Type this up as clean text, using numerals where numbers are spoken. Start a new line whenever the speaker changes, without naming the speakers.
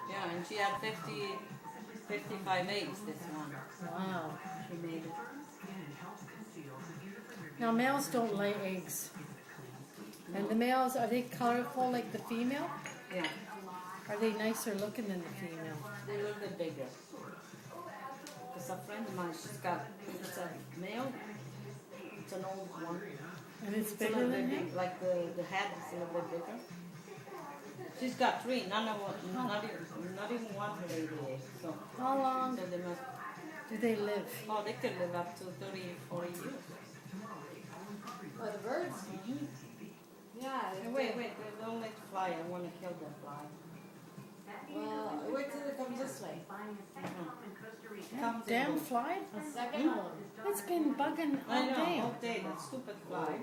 Yeah, and she had 55 eggs this one.
Wow.
She made it.
Now males don't lay eggs. And the males, are they colorful like the female?
Yeah,
Are they nicer looking than the female?
they're a little bit bigger. Because a friend of mine, it's a male, it's an old one.
And it's
It's a
bigger
little
than
bit
him?
big, like the head is a little bit bigger. She's got 3, not even one her lady eggs. So,
How long
so they must,
do they live?
oh, they could live up to 30, 40 years.
Oh, the birds? Yeah.
Hey, wait, they don't like to fly. I want to kill that fly.
Well, wait till it comes this way.
Comes
Damn
and goes.
fly?
A second one.
It's been bugging
I
all
know,
day.
all day, that stupid fly.